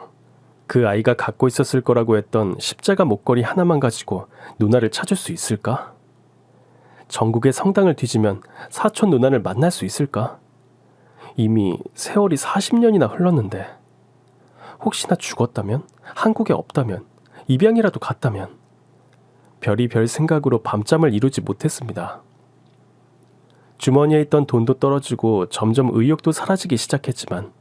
그 아이가 갖고 있었을 거라고 했던 십자가 목걸이 하나만 가지고 누나를 찾을 수 있을까? 전국의 성당을 뒤지면 사촌 누나를 만날 수 있을까? 이미 세월이 40년이나 흘렀는데 혹시나 죽었다면? 한국에 없다면? 입양이라도 갔다면? 별이 별 생각으로 밤잠을 이루지 못했습니다. 주머니에 있던 돈도 떨어지고 점점 의욕도 사라지기 시작했지만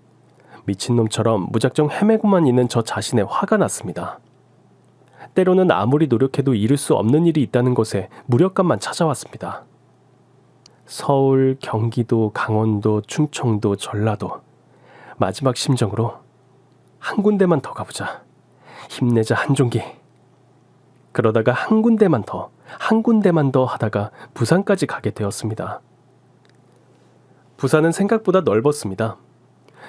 미친놈처럼 무작정 헤매고만 있는 저 자신에 화가 났습니다. 때로는 아무리 노력해도 이룰 수 없는 일이 있다는 것에 무력감만 찾아왔습니다. 서울, 경기도, 강원도, 충청도, 전라도 마지막 심정으로 한 군데만 더 가보자. 힘내자 한종기. 그러다가 한 군데만 더 하다가 부산까지 가게 되었습니다. 부산은 생각보다 넓었습니다.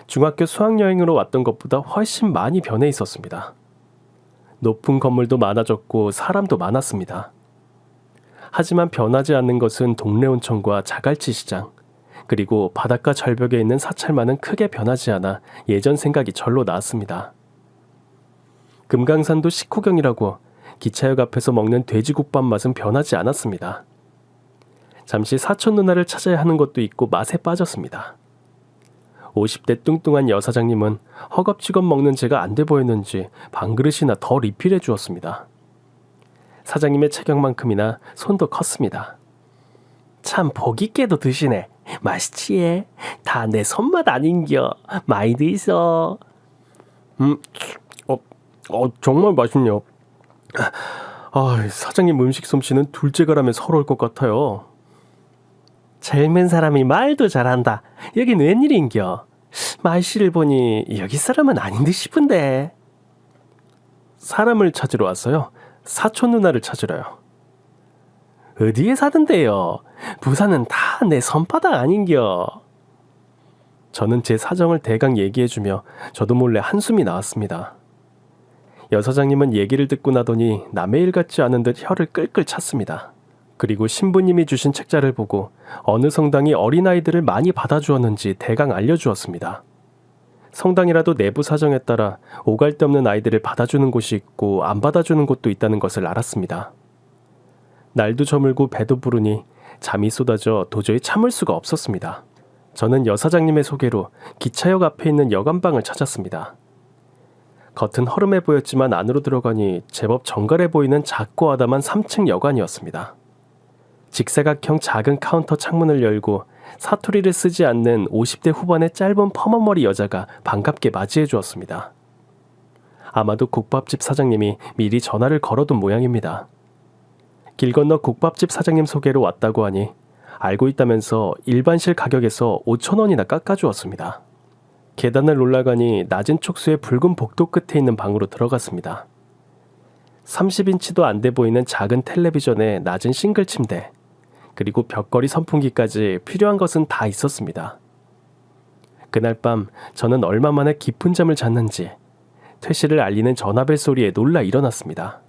중학교 수학여행으로 왔던 것보다 훨씬 많이 변해 있었습니다. 높은 건물도 많아졌고 사람도 많았습니다. 하지만 변하지 않는 것은 동네 온천과 자갈치 시장, 그리고 바닷가 절벽에 있는 사찰만은 크게 변하지 않아 예전 생각이 절로 나왔습니다. 금강산도 식후경이라고 기차역 앞에서 먹는 돼지국밥 맛은 변하지 않았습니다. 잠시 사촌 누나를 찾아야 하는 것도 있고 맛에 빠졌습니다. 50대 뚱뚱한 여사장님은 허겁지겁 먹는 제가 안 돼 보였는지 반그릇이나 더 리필해 주었습니다. 사장님의 체격만큼이나 손도 컸습니다. 참 복 있게도 드시네. 맛있지? 다 내 손맛 아닌겨. 많이 드이소. 정말 맛있네요. 사장님 음식 솜씨는 둘째가라면 서러울 것 같아요. 젊은 사람이 말도 잘한다. 여긴 웬일인겨? 말씨를 보니 여기 사람은 아닌 듯 싶은데. 사람을 찾으러 왔어요. 사촌 누나를 찾으러요. 어디에 사던데요? 부산은 다 내 손바닥 아닌겨. 저는 제 사정을 대강 얘기해주며 저도 몰래 한숨이 나왔습니다. 여사장님은 얘기를 듣고 나더니 남의 일 같지 않은 듯 혀를 끌끌 찼습니다. 그리고 신부님이 주신 책자를 보고 어느 성당이 어린아이들을 많이 받아주었는지 대강 알려주었습니다. 성당이라도 내부 사정에 따라 오갈 데 없는 아이들을 받아주는 곳이 있고 안 받아주는 곳도 있다는 것을 알았습니다. 날도 저물고 배도 부르니 잠이 쏟아져 도저히 참을 수가 없었습니다. 저는 여사장님의 소개로 기차역 앞에 있는 여관방을 찾았습니다. 겉은 허름해 보였지만 안으로 들어가니 제법 정갈해 보이는 작고 아담한 3층 여관이었습니다. 직사각형 작은 카운터 창문을 열고 사투리를 쓰지 않는 50대 후반의 짧은 퍼머머리 여자가 반갑게 맞이해 주었습니다. 아마도 국밥집 사장님이 미리 전화를 걸어둔 모양입니다. 길 건너 국밥집 사장님 소개로 왔다고 하니 알고 있다면서 일반실 가격에서 5,000원이나 깎아주었습니다. 계단을 올라가니 낮은 촉수의 붉은 복도 끝에 있는 방으로 들어갔습니다. 30인치도 안 돼 보이는 작은 텔레비전에 낮은 싱글 침대, 그리고 벽걸이 선풍기까지 필요한 것은 다 있었습니다. 그날 밤 저는 얼마 만에 깊은 잠을 잤는지 퇴실을 알리는 전화벨 소리에 놀라 일어났습니다.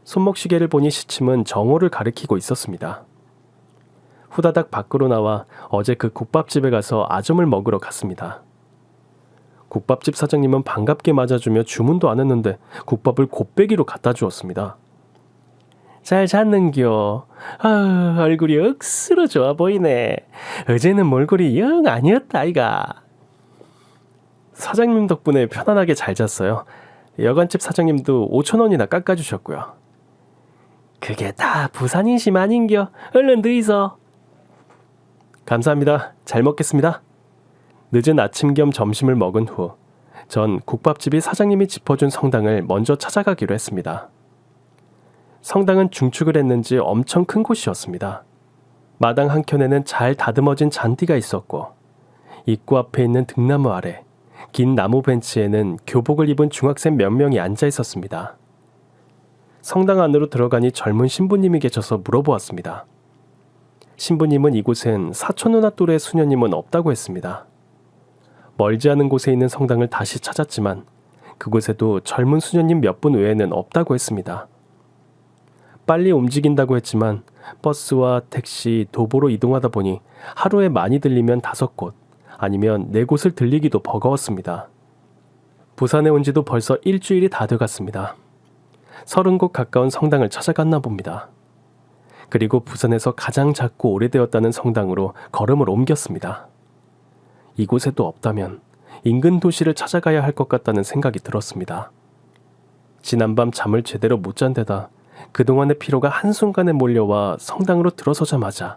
손목시계를 보니 시침은 정오를 가리키고 있었습니다. 후다닥 밖으로 나와 어제 그 국밥집에 가서 아점을 먹으러 갔습니다. 국밥집 사장님은 반갑게 맞아주며 주문도 안 했는데 국밥을 곱빼기로 갖다 주었습니다. 잘 잤는겨. 얼굴이 억수로 좋아 보이네. 어제는 몰골이 영 아니었다 아이가. 사장님 덕분에 편안하게 잘 잤어요. 여관집 사장님도 5,000원이나 깎아주셨고요. 그게 다 부산 인심 아닌겨. 얼른 드이소. 감사합니다. 잘 먹겠습니다. 늦은 아침 겸 점심을 먹은 후 전 국밥집이 사장님이 짚어준 성당을 먼저 찾아가기로 했습니다. 성당은 중축을 했는지 엄청 큰 곳이었습니다. 마당 한켠에는 잘 다듬어진 잔디가 있었고 입구 앞에 있는 등나무 아래 긴 나무 벤치에는 교복을 입은 중학생 몇 명이 앉아 있었습니다. 성당 안으로 들어가니 젊은 신부님이 계셔서 물어보았습니다. 신부님은 이곳엔 사촌 누나 또래 수녀님은 없다고 했습니다. 멀지 않은 곳에 있는 성당을 다시 찾았지만 그곳에도 젊은 수녀님 몇 분 외에는 없다고 했습니다. 빨리 움직인다고 했지만 버스와 택시, 도보로 이동하다 보니 하루에 많이 들리면 5곳, 아니면 4곳을 들리기도 버거웠습니다. 부산에 온 지도 벌써 일주일이 다 돼갔습니다. 30곳 가까운 성당을 찾아갔나 봅니다. 그리고 부산에서 가장 작고 오래되었다는 성당으로 걸음을 옮겼습니다. 이곳에도 없다면 인근 도시를 찾아가야 할 것 같다는 생각이 들었습니다. 지난밤 잠을 제대로 못 잔 데다 그동안의 피로가 한순간에 몰려와 성당으로 들어서자마자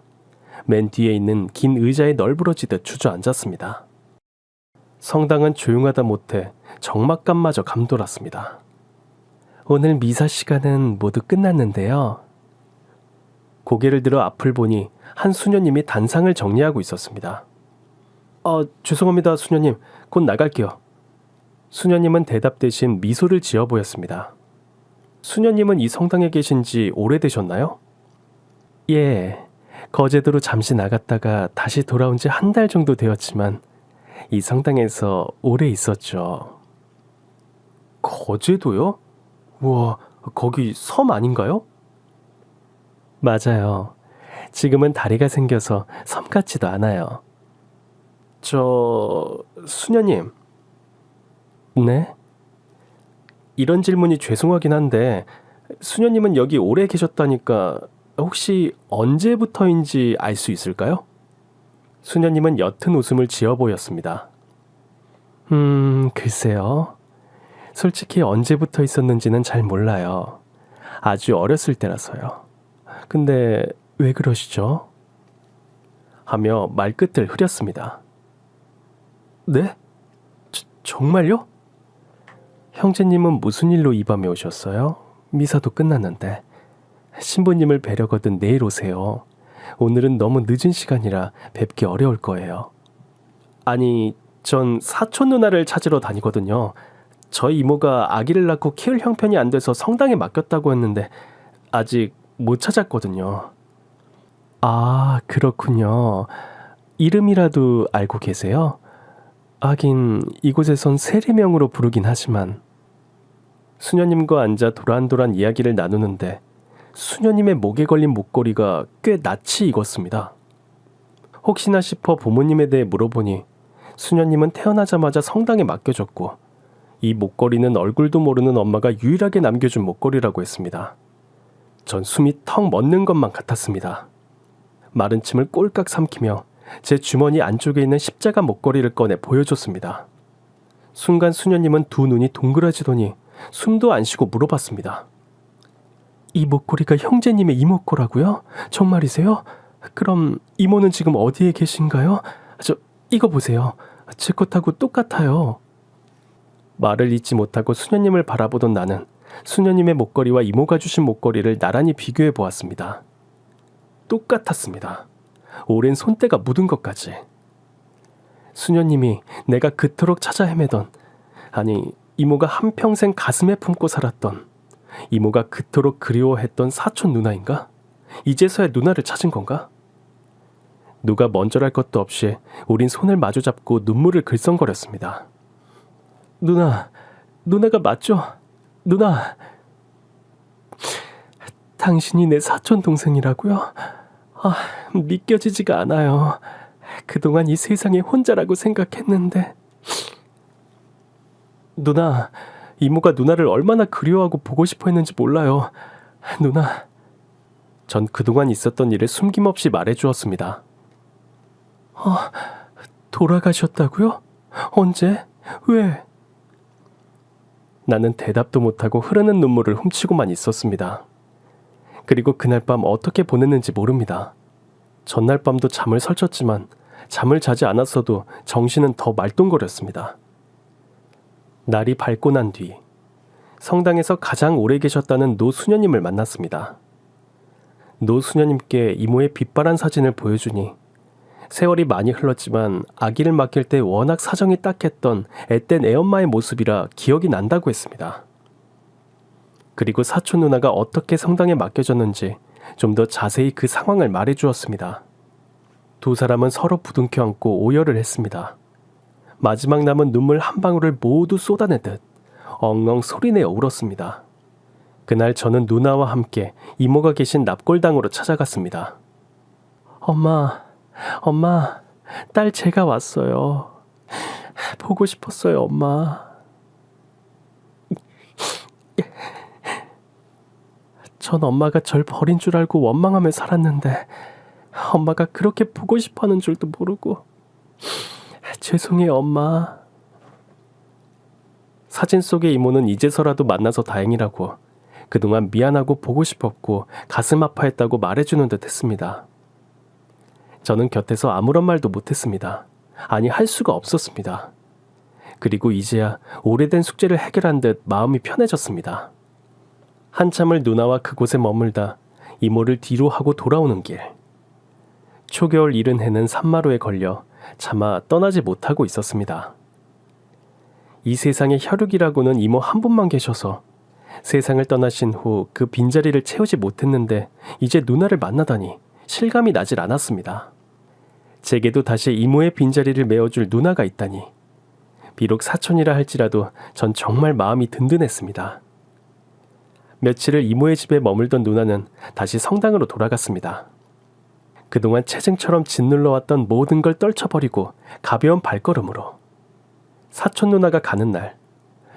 맨 뒤에 있는 긴 의자에 널브러지듯 주저앉았습니다. 성당은 조용하다 못해 적막감마저 감돌았습니다. 오늘 미사 시간은 모두 끝났는데요. 고개를 들어 앞을 보니 한 수녀님이 단상을 정리하고 있었습니다. 죄송합니다, 수녀님. 곧 나갈게요. 수녀님은 대답 대신 미소를 지어 보였습니다. 수녀님은 이 성당에 계신 지 오래되셨나요? 예, 거제도로 잠시 나갔다가 다시 돌아온 지 한 달 정도 되었지만 이 성당에서 오래 있었죠. 거제도요? 우와, 거기 섬 아닌가요? 맞아요. 지금은 다리가 생겨서 섬 같지도 않아요. 수녀님. 네? 이런 질문이 죄송하긴 한데 수녀님은 여기 오래 계셨다니까 혹시 언제부터인지 알 수 있을까요? 수녀님은 옅은 웃음을 지어 보였습니다. 글쎄요. 솔직히 언제부터 있었는지는 잘 몰라요. 아주 어렸을 때라서요. 근데 왜 그러시죠? 하며 말끝을 흐렸습니다. 네? 정말요? 형제님은 무슨 일로 이 밤에 오셨어요? 미사도 끝났는데. 신부님을 뵈려거든 내일 오세요. 오늘은 너무 늦은 시간이라 뵙기 어려울 거예요. 아니, 전 사촌 누나를 찾으러 다니거든요. 저희 이모가 아기를 낳고 키울 형편이 안 돼서 성당에 맡겼다고 했는데 아직 못 찾았거든요. 아, 그렇군요. 이름이라도 알고 계세요? 하긴 이곳에선 세례명으로 부르긴 하지만. 수녀님과 앉아 도란도란 이야기를 나누는데 수녀님의 목에 걸린 목걸이가 꽤 낯이 익었습니다. 혹시나 싶어 부모님에 대해 물어보니 수녀님은 태어나자마자 성당에 맡겨졌고 이 목걸이는 얼굴도 모르는 엄마가 유일하게 남겨준 목걸이라고 했습니다. 전 숨이 턱 멎는 것만 같았습니다. 마른 침을 꼴깍 삼키며 제 주머니 안쪽에 있는 십자가 목걸이를 꺼내 보여줬습니다. 순간 수녀님은 두 눈이 동그라지더니 숨도 안 쉬고 물어봤습니다. 이 목걸이가 형제님의 이목구라고요? 정말이세요? 그럼 이모는 지금 어디에 계신가요? 이거 보세요. 제 것하고 똑같아요. 말을 잇지 못하고 수녀님을 바라보던 나는 수녀님의 목걸이와 이모가 주신 목걸이를 나란히 비교해 보았습니다. 똑같았습니다. 오랜 손때가 묻은 것까지. 수녀님이 내가 그토록 찾아 헤매던, 아니 이모가 한평생 가슴에 품고 살았던, 이모가 그토록 그리워했던 사촌 누나인가? 이제서야 누나를 찾은 건가? 누가 먼저랄 것도 없이 우린 손을 마주잡고 눈물을 글썽거렸습니다. 누나 누나가 맞죠? 누나, 당신이 내 사촌 동생이라고요? 믿겨지지가 않아요. 그동안 이 세상에 혼자라고 생각했는데. 누나, 이모가 누나를 얼마나 그리워하고 보고 싶어 했는지 몰라요. 누나, 전 그동안 있었던 일을 숨김없이 말해주었습니다. 돌아가셨다고요? 언제? 왜? 나는 대답도 못하고 흐르는 눈물을 훔치고만 있었습니다. 그리고 그날 밤 어떻게 보냈는지 모릅니다. 전날 밤도 잠을 설쳤지만 잠을 자지 않았어도 정신은 더 말똥거렸습니다. 날이 밝고 난 뒤 성당에서 가장 오래 계셨다는 노수녀님을 만났습니다. 노수녀님께 이모의 빛바란 사진을 보여주니 세월이 많이 흘렀지만 아기를 맡길 때 워낙 사정이 딱했던 앳된 애엄마의 모습이라 기억이 난다고 했습니다. 그리고 사촌 누나가 어떻게 성당에 맡겨졌는지 좀 더 자세히 그 상황을 말해주었습니다. 두 사람은 서로 부둥켜 안고 오열을 했습니다. 마지막 남은 눈물 한 방울을 모두 쏟아내듯 엉엉 소리내어 울었습니다. 그날 저는 누나와 함께 이모가 계신 납골당으로 찾아갔습니다. 엄마, 딸 제가 왔어요. 보고 싶었어요, 엄마. 전 엄마가 절 버린 줄 알고 원망하며 살았는데 엄마가 그렇게 보고 싶어하는 줄도 모르고 죄송해요, 엄마. 사진 속의 이모는 이제서라도 만나서 다행이라고 그동안 미안하고 보고 싶었고 가슴 아파했다고 말해주는 듯 했습니다. 저는 곁에서 아무런 말도 못했습니다. 아니, 할 수가 없었습니다. 그리고 이제야 오래된 숙제를 해결한 듯 마음이 편해졌습니다. 한참을 누나와 그곳에 머물다 이모를 뒤로 하고 돌아오는 길. 초겨울 이른 해는 산마루에 걸려 차마 떠나지 못하고 있었습니다. 이 세상에 혈육이라고는 이모 한 분만 계셔서 세상을 떠나신 후 그 빈자리를 채우지 못했는데 이제 누나를 만나다니 실감이 나질 않았습니다. 제게도 다시 이모의 빈자리를 메워줄 누나가 있다니. 비록 사촌이라 할지라도 전 정말 마음이 든든했습니다. 며칠을 이모의 집에 머물던 누나는 다시 성당으로 돌아갔습니다. 그동안 체증처럼 짓눌러왔던 모든 걸 떨쳐버리고 가벼운 발걸음으로. 사촌 누나가 가는 날,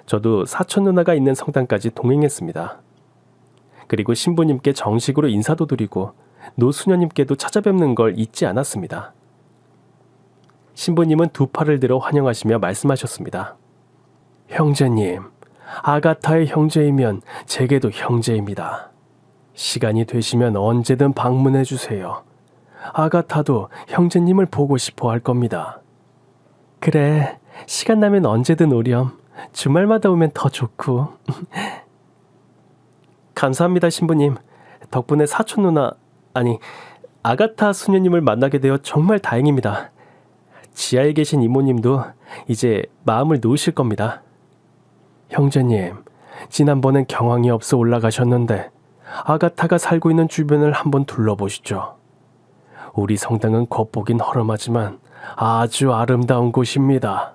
저도 사촌 누나가 있는 성당까지 동행했습니다. 그리고 신부님께 정식으로 인사도 드리고 노수녀님께도 찾아뵙는 걸 잊지 않았습니다. 신부님은 두 팔을 들어 환영하시며 말씀하셨습니다. 형제님, 아가타의 형제이면 제게도 형제입니다. 시간이 되시면 언제든 방문해 주세요. 아가타도 형제님을 보고 싶어 할 겁니다. 그래, 시간 나면 언제든 오렴. 주말마다 오면 더 좋고. 감사합니다, 신부님. 덕분에 사촌 누나, 아니 아가타 수녀님을 만나게 되어 정말 다행입니다. 지하에 계신 이모님도 이제 마음을 놓으실 겁니다. 형제님, 지난번엔 경황이 없어 올라가셨는데 아가타가 살고 있는 주변을 한번 둘러보시죠. 우리 성당은 겉보긴 허름하지만 아주 아름다운 곳입니다.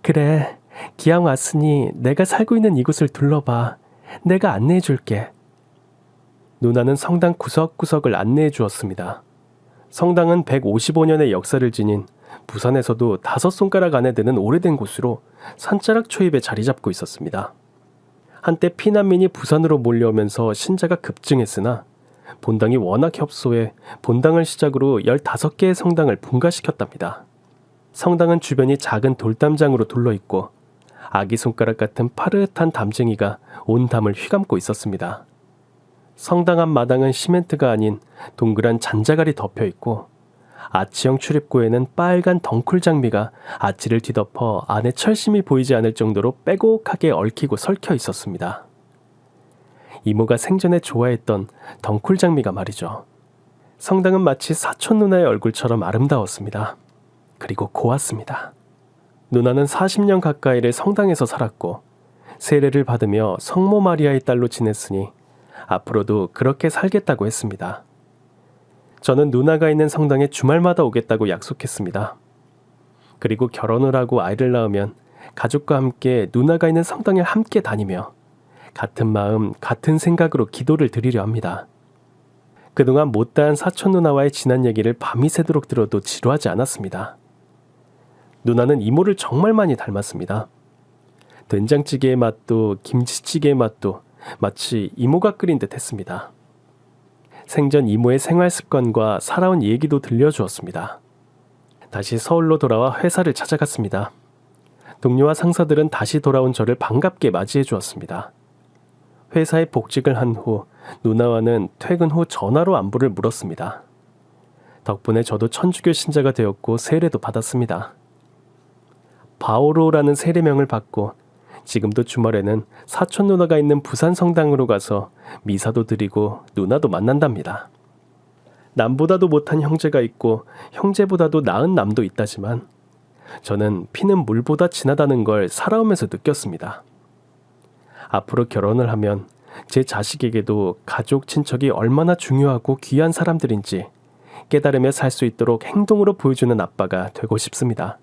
그래, 기왕 왔으니 내가 살고 있는 이곳을 둘러봐. 내가 안내해 줄게. 누나는 성당 구석구석을 안내해 주었습니다. 성당은 155년의 역사를 지닌 부산에서도 5손가락 안에 드는 오래된 곳으로 산자락 초입에 자리 잡고 있었습니다. 한때 피난민이 부산으로 몰려오면서 신자가 급증했으나 본당이 워낙 협소해 본당을 시작으로 15개의 성당을 분가시켰답니다. 성당은 주변이 작은 돌담장으로 둘러있고 아기 손가락 같은 파릇한 담쟁이가 온 담을 휘감고 있었습니다. 성당 앞 마당은 시멘트가 아닌 동그란 잔자갈이 덮여있고 아치형 출입구에는 빨간 덩쿨 장미가 아치를 뒤덮어 안에 철심이 보이지 않을 정도로 빼곡하게 얽히고 설켜 있었습니다. 이모가 생전에 좋아했던 덩쿨 장미가 말이죠. 성당은 마치 사촌 누나의 얼굴처럼 아름다웠습니다. 그리고 고왔습니다. 누나는 40년 가까이를 성당에서 살았고 세례를 받으며 성모 마리아의 딸로 지냈으니 앞으로도 그렇게 살겠다고 했습니다. 저는 누나가 있는 성당에 주말마다 오겠다고 약속했습니다. 그리고 결혼을 하고 아이를 낳으면 가족과 함께 누나가 있는 성당에 함께 다니며 같은 마음, 같은 생각으로 기도를 드리려 합니다. 그동안 못다한 사촌 누나와의 지난 얘기를 밤이 새도록 들어도 지루하지 않았습니다. 누나는 이모를 정말 많이 닮았습니다. 된장찌개의 맛도 김치찌개의 맛도 마치 이모가 끓인 듯 했습니다. 생전 이모의 생활 습관과 살아온 얘기도 들려주었습니다. 다시 서울로 돌아와 회사를 찾아갔습니다. 동료와 상사들은 다시 돌아온 저를 반갑게 맞이해 주었습니다. 회사에 복직을 한 후 누나와는 퇴근 후 전화로 안부를 물었습니다. 덕분에 저도 천주교 신자가 되었고 세례도 받았습니다. 바오로라는 세례명을 받고 지금도 주말에는 사촌 누나가 있는 부산 성당으로 가서 미사도 드리고 누나도 만난답니다. 남보다도 못한 형제가 있고 형제보다도 나은 남도 있다지만 저는 피는 물보다 진하다는 걸 살아오면서 느꼈습니다. 앞으로 결혼을 하면 제 자식에게도 가족, 친척이 얼마나 중요하고 귀한 사람들인지 깨달으며 살 수 있도록 행동으로 보여주는 아빠가 되고 싶습니다.